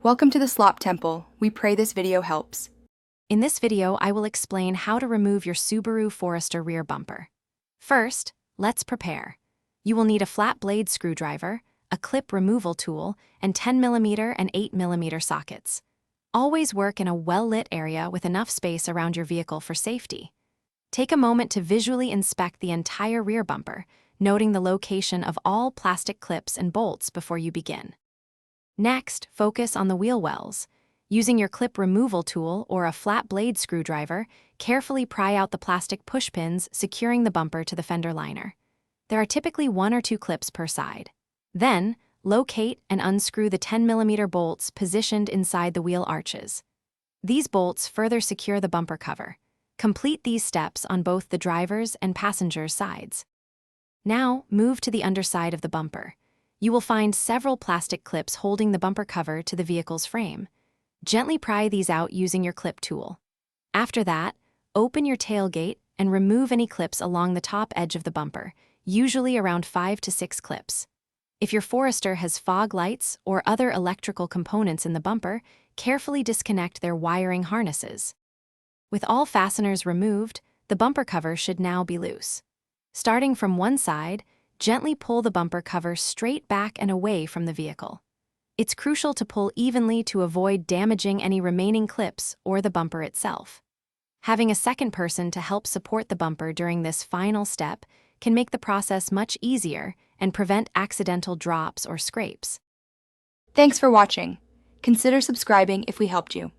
Welcome to the Slop Temple. We pray this video helps. In this video, I will explain how to remove your Subaru Forester rear bumper. First, let's prepare. You will need a flat blade screwdriver, a clip removal tool, and 10mm and 8mm sockets. Always work in a well-lit area with enough space around your vehicle for safety. Take a moment to visually inspect the entire rear bumper, noting the location of all plastic clips and bolts before you begin. Next, focus on the wheel wells. Using your clip removal tool or a flat blade screwdriver, carefully pry out the plastic push pins securing the bumper to the fender liner. There are typically 1 or 2 clips per side. Then, locate and unscrew the 10mm bolts positioned inside the wheel arches. These bolts further secure the bumper cover. Complete these steps on both the driver's and passenger's sides. Now, move to the underside of the bumper. You will find several plastic clips holding the bumper cover to the vehicle's frame. Gently pry these out using your clip tool. After that, open your tailgate and remove any clips along the top edge of the bumper, usually around 5 to 6 clips. If your Forester has fog lights or other electrical components in the bumper, carefully disconnect their wiring harnesses. With all fasteners removed, the bumper cover should now be loose. Starting from one side, gently pull the bumper cover straight back and away from the vehicle. It's crucial to pull evenly to avoid damaging any remaining clips or the bumper itself. Having a second person to help support the bumper during this final step can make the process much easier and prevent accidental drops or scrapes. Thanks for watching. Consider subscribing if we helped you.